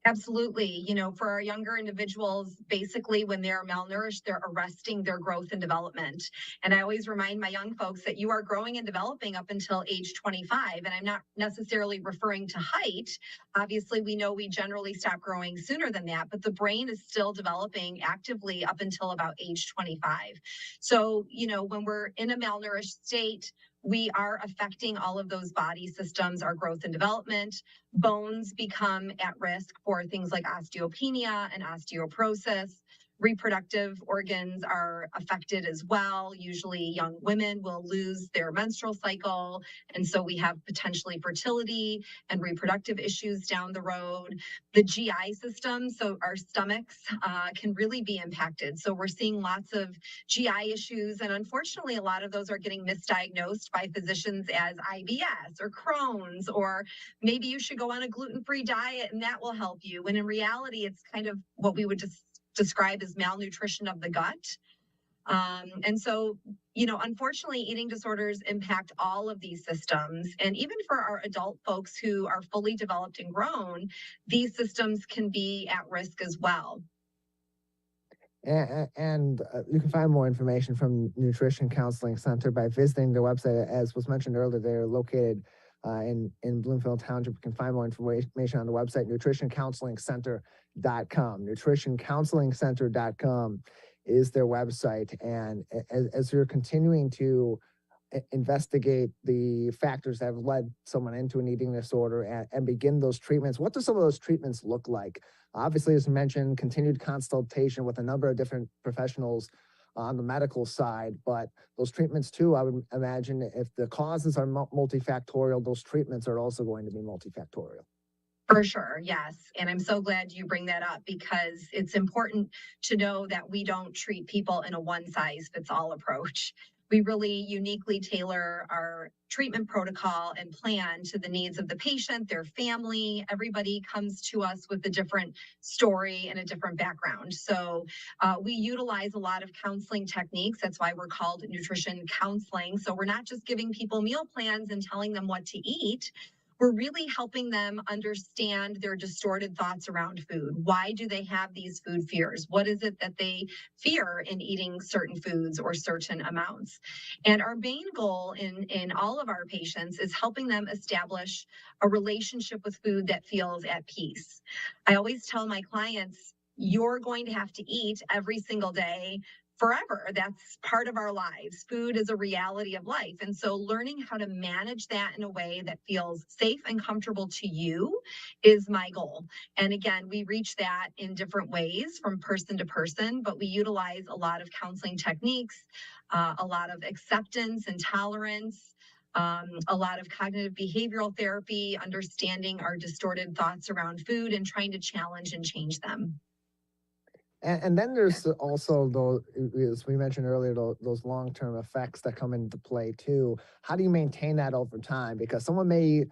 Absolutely. You know, for our younger individuals, basically when they're malnourished, they're arresting their growth and development. And I always remind my young folks that you are growing and developing up until age 25. And I'm not necessarily referring to height. Obviously, we know we generally stop growing sooner than that, but the brain is still developing actively up until about age 25. So, you know, when we're in a malnourished state, we are affecting all of those body systems, our growth and development. Bones become at risk for things like osteopenia and osteoporosis. Reproductive organs are affected as well. Usually young women will lose their menstrual cycle. And so we have potentially fertility and reproductive issues down the road. The GI system, so our stomachs, can really be impacted. So we're seeing lots of GI issues. And unfortunately, a lot of those are getting misdiagnosed by physicians as IBS or Crohn's, or maybe you should go on a gluten-free diet and that will help you. When in reality, it's kind of what we would just describe as malnutrition of the gut. And so, you know, unfortunately, eating disorders impact all of these systems. And even for our adult folks who are fully developed and grown, these systems can be at risk as well. And you can find more information from Nutrition Counseling Center by visiting their website. As was mentioned earlier, they're located in Bloomfield Township. You can find more information on the website, nutritioncounselingcenter.com. Nutritioncounselingcenter.com is their website. And as you're continuing to investigate the factors that have led someone into an eating disorder and begin those treatments, what do some of those treatments look like? Obviously, as mentioned, continued consultation with a number of different professionals on the medical side, but those treatments too, I would imagine, if the causes are multifactorial, those treatments are also going to be multifactorial. For sure, yes. And I'm so glad you bring that up, because it's important to know that we don't treat people in a one-size-fits-all approach. We really uniquely tailor our treatment protocol and plan to the needs of the patient, their family. Everybody comes to us with a different story and a different background. So we utilize a lot of counseling techniques. That's why we're called nutrition counseling. So we're not just giving people meal plans and telling them what to eat. We're really helping them understand their distorted thoughts around food. Why do they have these food fears? What is it that they fear in eating certain foods or certain amounts? And our main goal in all of our patients is helping them establish a relationship with food that feels at peace. I always tell my clients, you're going to have to eat every single day forever. That's part of our lives. Food is a reality of life. And so learning how to manage that in a way that feels safe and comfortable to you is my goal. And again, we reach that in different ways from person to person, but we utilize a lot of counseling techniques, a lot of acceptance and tolerance, a lot of cognitive behavioral therapy, understanding our distorted thoughts around food and trying to challenge and change them. And then there's also those, as we mentioned earlier, those long-term effects that come into play too. How do you maintain that over time? Because someone may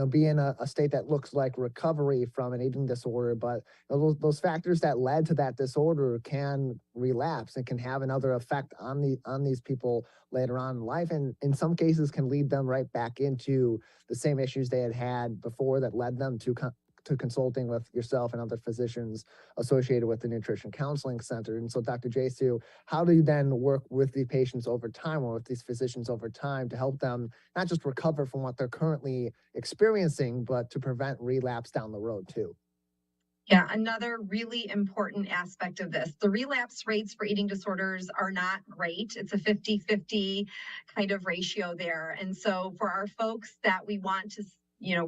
be in a state that looks like recovery from an eating disorder, but those factors that led to that disorder can relapse and can have another effect on these people later on in life, and in some cases can lead them right back into the same issues they had before that led them to consulting with yourself and other physicians associated with the Nutrition Counseling Center. And so, Dr. Jesu, how do you then work with the patients over time or with these physicians over time to help them not just recover from what they're currently experiencing, but to prevent relapse down the road too? Yeah, another really important aspect of this, the relapse rates for eating disorders are not great. It's a 50-50 kind of ratio there. And so for our folks that we want to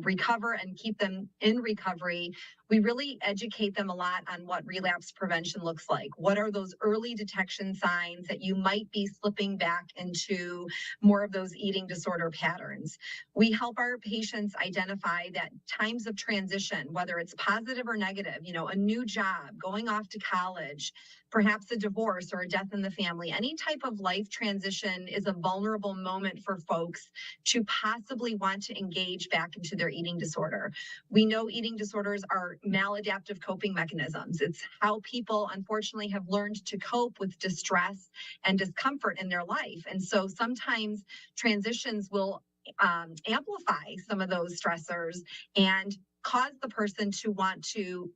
recover and keep them in recovery, we really educate them a lot on what relapse prevention looks like. What are those early detection signs that you might be slipping back into more of those eating disorder patterns? We help our patients identify that times of transition, whether it's positive or negative, a new job, going off to college, perhaps a divorce or a death in the family, any type of life transition is a vulnerable moment for folks to possibly want to engage back into their eating disorder. We know eating disorders are maladaptive coping mechanisms. It's how people unfortunately have learned to cope with distress and discomfort in their life. And so sometimes transitions will amplify some of those stressors and cause the person to want to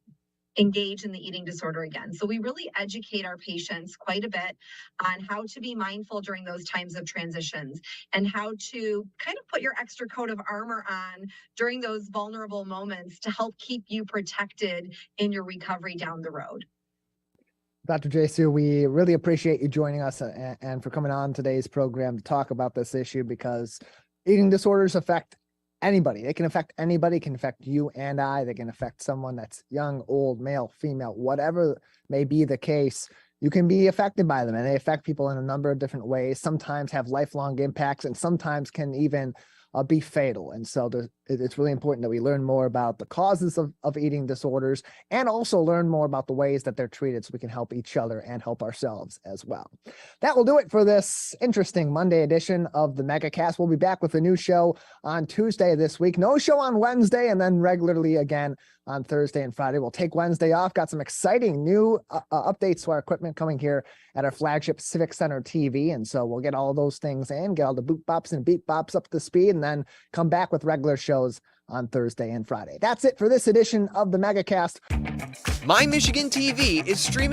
engage in the eating disorder again. So we really educate our patients quite a bit on how to be mindful during those times of transitions and how to kind of put your extra coat of armor on during those vulnerable moments to help keep you protected in your recovery down the road. Dr. Jesu, we really appreciate you joining us and for coming on today's program to talk about this issue, because eating disorders affect anybody. They can affect anybody, can affect you and I. They can affect someone that's young, old, male, female, whatever may be the case. You can be affected by them, and they affect people in a number of different ways, sometimes have lifelong impacts, and sometimes can even be fatal. And so it's really important that we learn more about the causes of eating disorders and also learn more about the ways that they're treated so we can help each other and help ourselves as well. That will do it for this interesting Monday edition of the Megacast. We'll be back with a new show on Tuesday this week. No show on Wednesday, and then regularly again on Thursday and Friday. We'll take Wednesday off. Got some exciting new updates to our equipment coming here at our flagship Civic Center TV. And so we'll get all those things in, get all the boot bops and beat bops up to speed, and then come back with regular shows on Thursday and Friday. That's it for this edition of the Megacast. My Michigan TV is streaming